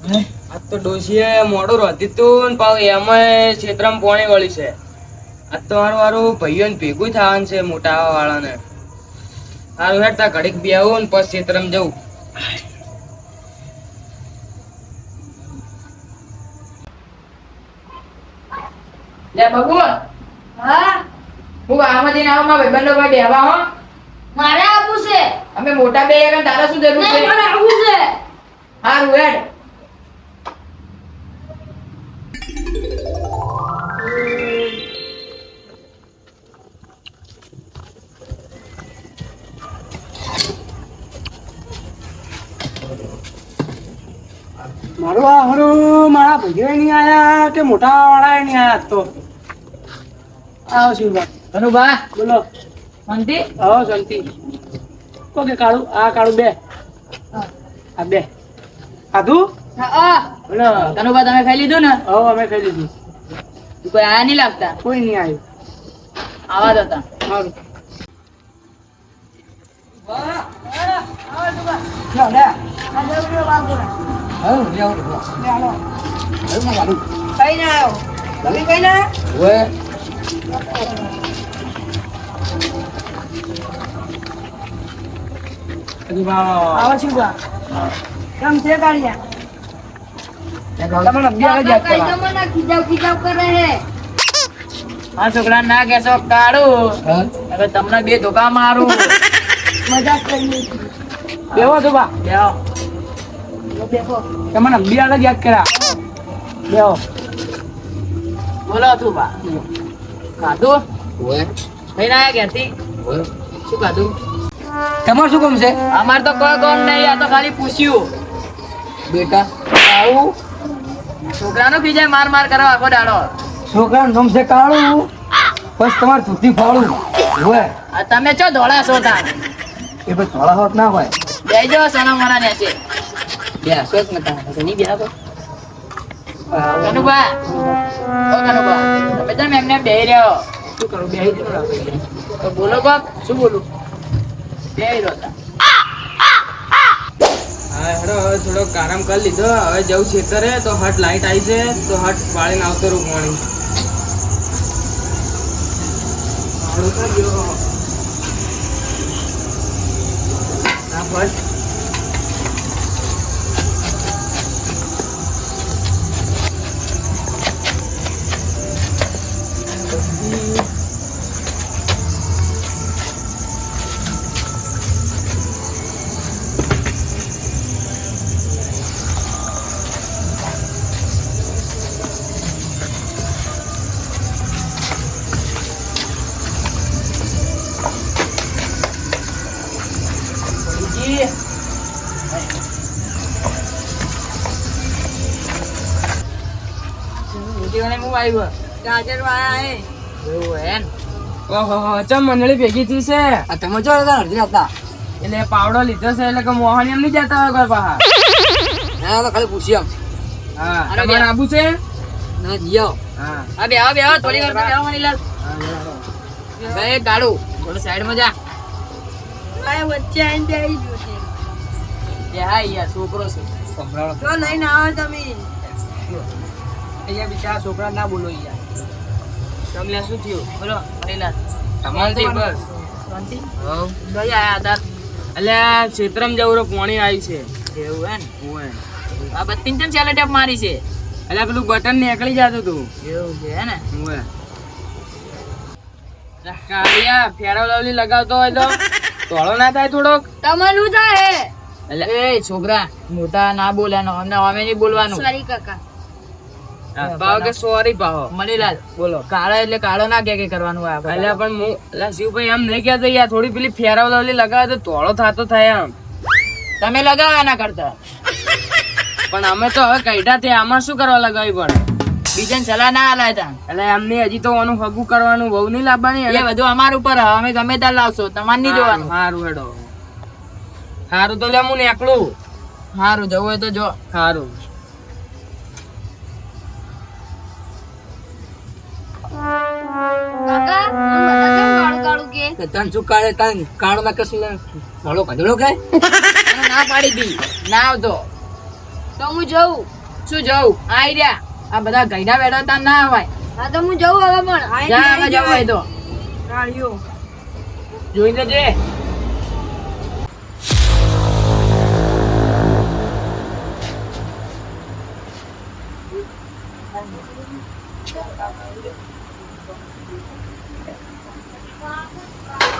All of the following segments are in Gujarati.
આ તો ડોશીએ મોડું રોધી તું ને પાછું એમાંય ક્ષેત્રમાં પોણી વળી છે. આ તો વારું ભાઈઓ ને ભેગું થવાનું છે મોટા વાળાને. હારું હેડ તા ઘડીક બેહું ને પછી ક્ષેત્રમાં જવું. લે બબુ હા હું આમાં જઈને આવું મારા ભાઈબંધો ભાઈ બેહવા હો. મારે આવવું છે. અમે મોટા બે ગયા તારા શું જરૂર છે? નહીં મારે આવવું છે. હારું હેડ. મારા ભાઈઓ નહીં આયા કે મોટા વાળા નહીં આયા તો આવો શિવબા ધનુભા બોલો. શાંતિ? આવો શાંતિ. ઓકે કાળુ આ કાળુ બે આ બે ખાધું હા બોલો. ધનુભા તમે ખાઈ લીધું ને? હવે અમે ખાઈ લીધું. કોઈ આયા નહીં લાગતા? કોઈ નહીં આવ્યું. આવા જ હતા. સારું કઈ ના આવ્યો તમે કઈ ના આવો શિવબા કેમ છે કાઢ્યા તમને અગિયાર જ યાદ કરવા. મને ખીજાવ કરે હે. આ છોકરા ના કેશો કાઢું હવે તમને બે ધોકા મારું. મજાક કરી બેહો તો બા બેહો. બેહો તમને અગિયાર જ યાદ કર્યા. બેહો બોલો તું બા ખાધું? કઈ ના આયા ક્યાંથી? શું ખાધું? તમારે શું કામ છે અમાર તો કોઈ કોમ નહીં, આ તો ખાલી પૂછ્યું. બેટા? આવું છોકરાનો બીજા માર માર કરવા આખો દાડો. છોકરાનું નામ છે કાળું બસ તમારે ધોતી ફાળું હોય આ તમે ચો ધોળા છો તાર? એ ભાઈ થોડા હોત ના હોય. બેજો સના મના ને છે બેસો જ નતા તો નહીં બેહો. કનુભા ઓ કનુભા તમે તો એમને બેહી રહ્યો. શું કરું બે તો બોલો બાપ. શું બોલું? બેહી રહ્યો તા. હા હેડો હવે થોડો આરામ કરી લીધો. હવે જવું ખેતરે તો હટ લાઈટ આવી છે તો હટ પાડીને આવતો રહું પાણી. હા ફર્સ્ટ મંડળી ભેગી થઈ છે. તમે જો અડધી હતા એટલે પાવડો લીધો છે એટલે કે મોહન એમ નહીં જતા હોય કોઈ પાહા. હા તો ખાલી પૂછી આમ હા તમારે આબુ છે? ના જીઓ હા આ બે થોડી વાર બેહો મનીલાલ. બે ગાડું થોડું સાઈડ માં જા. વચ્ચે આવીને બેહી ગયો છે. બે હા યાર છોકરો છે. સંભળાવો જો લઈને આવો તમે. અહીંયા બિચારા છોકરા ના બોલો યાર. તમને શું થયું? બોલો મનીલાલ. તમારે શાંતિ બસ. શાંતિ. હવ દઈ આયા હતા. એટલે ક્ષેત્રમ જવરો પોણી આવી છે. એવું હે ને? ઓય આ બત્તીન ચમ ચાલે ટેપ મારી છે. એટલે પેલું બટન નીકળી જતું હતું. એવું છે હે ને? ઓય કાળિયા ફેરો લવલી લગાવતો હોય તો તોળો ના થાય થોડોક? તમારું થાય હે. એટલે એ છોકરા મોટા ના બોલ્યાનો અમને અમે નહીં બોલવાનું. સોરી કાકા. ભાવ કે સોરી ભાવ. મનીલાલ બોલો. કાળો એટલે કાળો ના કે કરવાનું હોય આપણે. એટલે પણ હું એટલે શિવભાઈ એમ નહીં કહેતો યાર થોડી પેલી ફેરાવ લવલી લગાવે તો તોળો થતો થાય આમ. તમે લગાવો એના કરતા. પણ અમે તો હવે કઈડા તે આમાં શું કરવા લગાવી પડે? બીજાને સલાહ ના આલાય તા. એટલે એમને હજી તો આનું હગું કરવાનું બહુ નહીં લાવવાની. એ બધું અમાર ઉપર અમે ગમે ત્યાં લાવશો તમારે નહીં જોવાનું. સારું હેડો. સારું તો લે હું એકલું. સારું જવું હોય તો જો. સારું. કાકા બધા કેમ કાળું કાળું કે તન શું કાળે તન કાળો ના કશું ભલો ભજડો કે ના પાડી દી ના આવતો. તો હું જઉં. શું જવું આઈ રહ્યા આ બધા ગઈડા બેઠા તા ના આવાય હા તો હું જઉં હવે પણ જા હવે જવું હોય તો ગાડીઓ જોઈ લેજે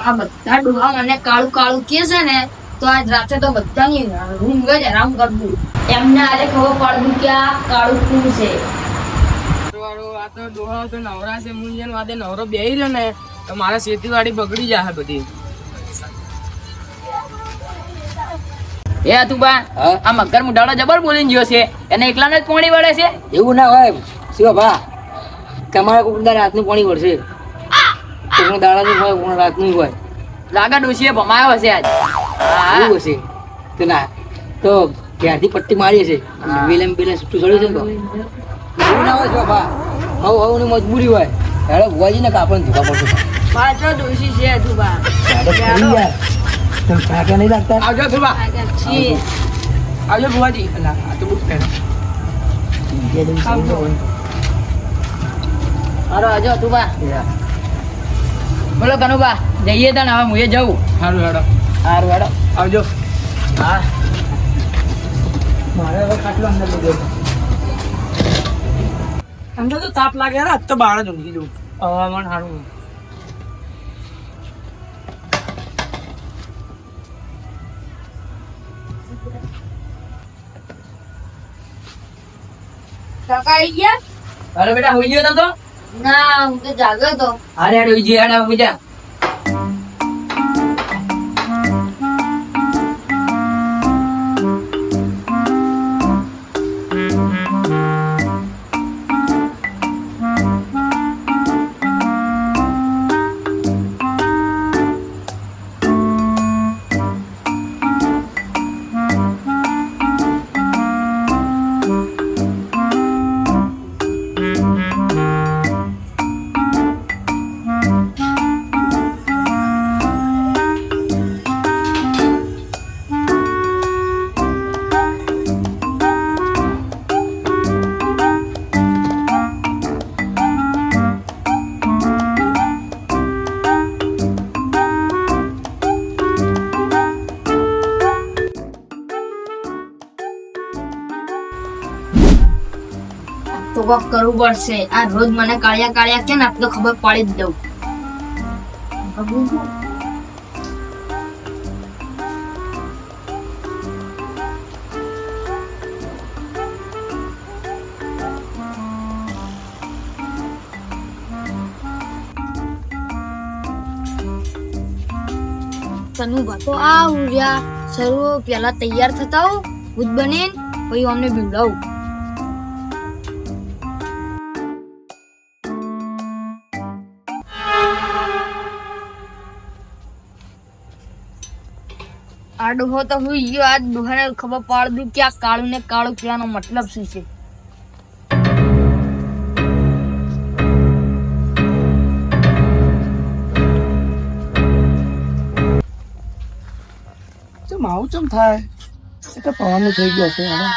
આ બધા ડોહા મને કાળું કાળું કે છે ને તો આજ રાતે તો બધાની ઊંઘ જ આરામ કરવું એમને આજે ખબર પડવું કે આ કાળું શું છે આ તો ડોહા તો નવરા છે મુંજન વાદે નવરો બેહી રહ્યો ને તો મારા ખેતીવાડી બગડી જાય બધી એ તું બા આ મગર મુઢાળો જબર બોલીને ગયો છે એને એકલાને જ પોણી વળે છે એવું ના હોય શિવા ભા તમારે કોઈ રાતનું પાણી વળશે કોઈનો દાડાનું હોય કોઈનો રાતનું હોય લાગા ડોશીએ ભમાયો હશે આજ એવું હશે તો ના તો ક્યારથી પટ્ટી મારી હશે વેલેમ બેલેમ છૂટું ચડ્યું છે ને તો એવું ના હોય શિવા ભા હવ ની મજબૂરી હોય હેડો ભુવાજીને કાપડ ધોવા પડશે પાછો ડોશી છે તું બા તમે કાકા નહીં લાગતા આવજો થોડા છીએ આવજો ભુવાજી આ તો બુક કરે હારો આવજો તું બા બોલો કનુબા જઈએ તને હવે હું જવું સારું હેડો સારું હેડો આવજો હા મારે હવે ખાટલો અંદર લીધો અંદર તો તાપ લાગે યાર આજ તો બહાર જ ઊંઘી દઉં હવામાન સારું કાકા આવી ગયા અરે બેટા હોઈ ગયો તો ના હું તો જાગ્યો તો અરે હેડ હોઈ જા હેડ હોઈ જા તો કોક કરવું પડશે આ રોજ મને કાળિયા કાળિયા કે ને આપણે ખબર પાડી જ દઉં તનુ તો આ ઉર્યા સર્વ પેલા તૈયાર થતા હો ભૂત બનીને પછી અમને બીવડાવું આ ડોહો તો હુઈ ગયો આ ડોહાને ખબર પાડ દઉં કે આ કાળું ને કાળું કહેવાનો મતલબ શું છે ચમ આવું ચમ થાય એ તો પવાનું થઈ ગયો છે હવે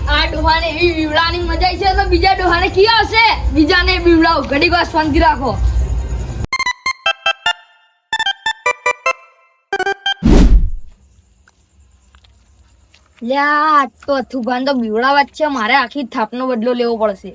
આ ડોહાને એવી બીવડાની મજા છે તો બીજા ડોહાને કી આવશે બીજાને બીવડાવ ઘડીક વાર શાંતિ રાખો લ્યા તો અથુભાન તો બીવડાવા જ છે મારે આખી થાપનો બદલો લેવો પડશે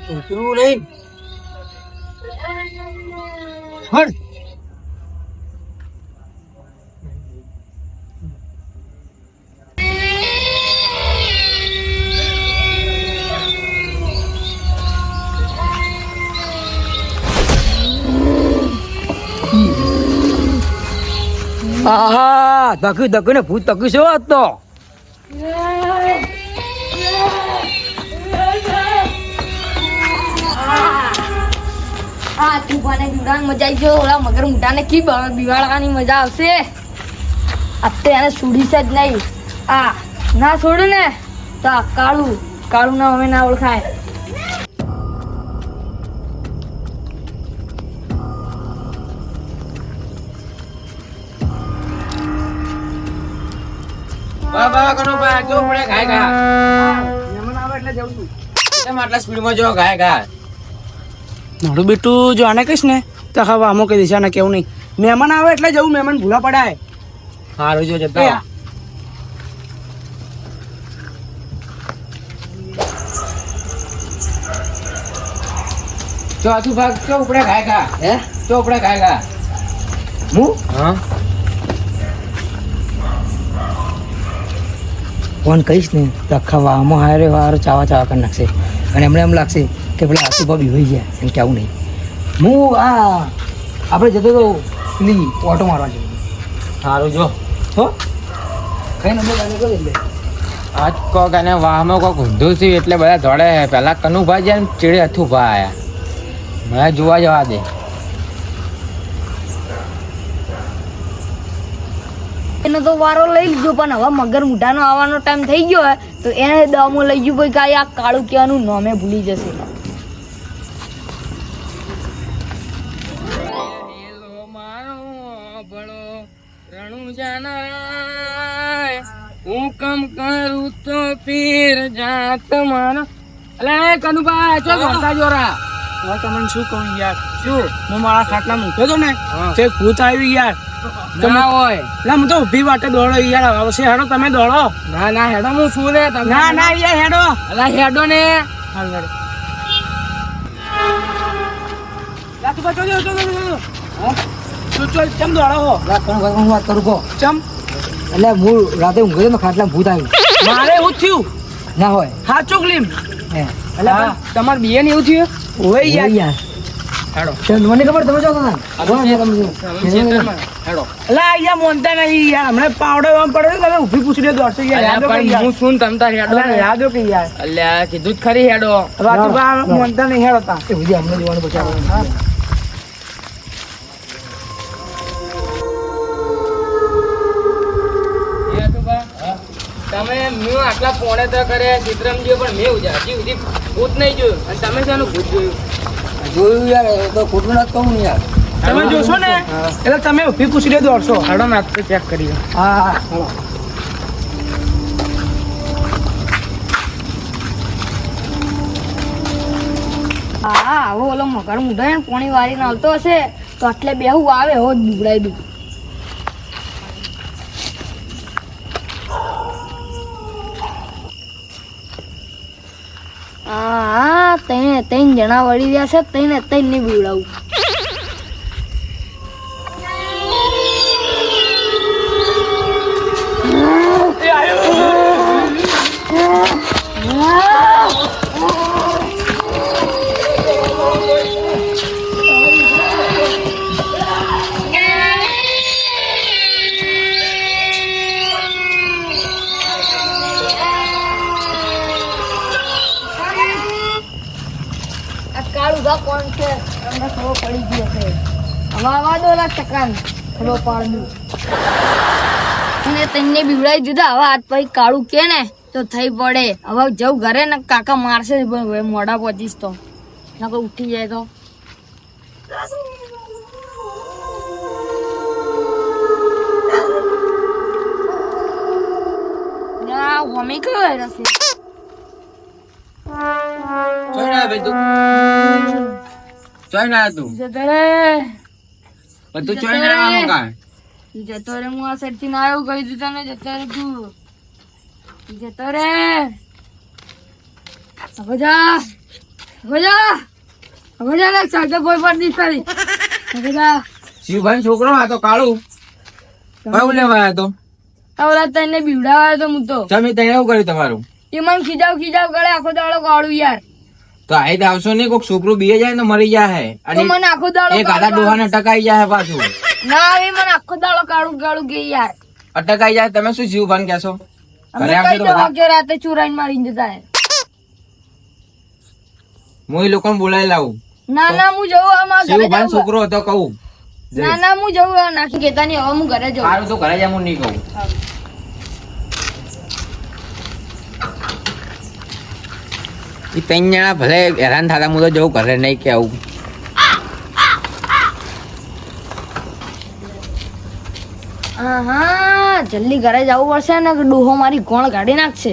ઉતરવું નહીં હટ આહા ધક્યું ધક્યું ને ભૂત તક્યું છે આજ તો. આ તુફાને બિવડાવવાની મજા આવી છે. ઓલા મગર મોઢાને કી બિવાડવાની મજા આવશે. અત્યારે એને છોડીશ જ નહીં. આ ના છોડું ને તો આ કાળું ના હવે ના ઓળખાય. વાહ વાહ કરો ભાઈ જો પડે ગાય ગા મહેમાન આવે એટલે જવું છું કેમ આટલા સ્પીડમાં જો ગાય ગા મારું બેટું જો આને કહીશ ને તો હવે આમો કઈ દિશાને કેવું નહીં. મહેમાન આવે એટલે જવું, મહેમાન ભૂલા પડાય. સારું જો જતા ચોથું ભાગ ચો ઉપડે ગાય ગા હે ચો ઉપડે ગાય ગા હું હા ફોન કહીશ ને તો આખા વાહમાં હારે વાર ચાવા કરી નાખશે અને એમને એમ લાગશે કે પેલા આસુભા બી હોઈ ગયા એમ કેવું નહીં. હું આપણે જતો તો પેલી ઓટો મારવા જઈએ. સારું જો હો કઈ નંબર ગાડી કરી એટલે આજ કોક અને વાહમાં કોક ઊંધું થયું એટલે બધા દોડે પેલા કનુભાઈ જાય ને ચીડે અથુભા આયા મેં જોવા જવા દે એનો તો વારો લઈ લીધો પણ હવે મગર મોઢાનો આવવાનો ટાઈમ થઈ ગયો હોય તો એને દમો લઈ ગયું ભાઈ કાંઈ આ કાળું કહેવાનું નામે ભૂલી જશે. હું કમ કરું તો પીર જાત મારા અલે કનુભાઈ ચો ઘોંટા જોરા હવે તમને શું કહું યાર, શું હું મારા ખાટલા મૂક્યો હતો ને હા. તે ભૂત આવ્યું યાર. ના હોય એટલે હું તો ઊભી વાટે દોડો યાર. આવશે હેડો, તમે દોડો. ના ના હેડો હું શું રે તમે ના ના યાર હેડો. અલા હેડો ને હાલ હેડો. લા તું બચો જો હા તું ચલ ચમ દોડો હો હું વાત કરું કહો ચમ. એટલે હું રાતે ઊંઘ્યો તો ખાટલા ભૂત આવ્યું મારે એવું જ થયું. ના હોય હા ચોકલીમ હે એટલે હા, તમારે બીએ ને એવું થયું ઓય યાર. યાર હેડો મને ખબર તમે જાઓ ખેતરમાં હેડો અલા યાર મોનતા નહીં યાર. હમણાં પાવડો એમ પડ્યો તમે ઊભી પૂછડી દોડશો યાર. અલ્યા યાદ હો કે પણ યાર. હું શું તમ તાર હેડો અલા યાદ હો કે યાર. અલ્યા કીધું જ ખરી હેડો વાતુભા મોનતા નહીં હેડો તા. એ બધી અમને જોવાનું બચાવવાનું તમે મેં આટલા પોણે તો કરે ચિત્રમજીઓ પણ મેં હજી સુધી ભૂત નહીં જોયું અને તમે શાનું ભૂત જોયું જોયું યાર એ તો ખોટું ના કહું ને યાર. તમે જોશો ને એટલે તમે ઊભી પૂછડી દોડશો. હેડો ને આજ તો ચેક કરીએ હા હા ચાલો. હા હવે ઓલો મગર મોઢા ને પોણી વાળીને આવતો હશે તો એટલે બેહું આવે હો જ બીવડાવી દઉં. હા ત્રણ જણા વળી રહ્યા છે ત્રણ ને બીવડાવું. કાળું કોણ છે તમને ખબર પડી ગઈ હશે. હવે આવા દો લા ટકાન ખબર પાડું અને તેને બીવડાવી દીધા. હવે આજ પછી કાળું કે ને તો થઈ પડે. હવે જવું ઘરે ને કાકા મારશે મોઢા પહોંચીશ તો નકર ઉઠી જાય તો. ના હોમી કયો રસે ચોઈ ના ભાઈ તું ચોઈ ના તું જતો રે બધું ચોઈ ના આવવાનું કાં જતો રે. હું આ સાઈડ થી ના આવ્યું કહી દીધું તને. જતો રે તું જતો રે. હવે જા લે ચાલતો કોઈ પર નહીં તારી. હવે જા શિવભાઈ છોકરો આ તો કાળું કયું લેવા આવ્યો તો ઓલા તને બીવડાવ્યો તો હું તો. તમે ત્યાં એવું કર્યું તમારું એ મને ખીજાવ કરે આખો દાડો કાળું યાર. તો આઈ આવશો નહીં કોઈક છોકરું બીએ જાય ને મરી જાય તો મને આખો દાડો એક આધા ડોહાને ટકાઈ જાય પાછું ના આવી મને આખો દાડો કાળું કાળું કે યાર અટકાઈ જાય તમે શું શિવભાન કહેશો અમે ઘરે આવશે કઈ તો દો બધા? કે રાતે ચોરાઈને મારીને જતા રહે. હું એ લોકોને બોલાવી લાવું ના ના હું જવું આમાં ઘરે શિવભાન જવું છોકરો હતો કહું ના ના હું જવું આ નાખી કેતા નહીં હવે હું ઘરે જવું સારું તો ઘરે જાય હું નહીં કહું એ ત્રણ જણા ભલે હેરાન થતા હું તો જવું ઘરે નહીં કે આવું હા જલ્દી ઘરે જવું પડશે ને કે ડોહો મારી ગોળ કાઢી નાખશે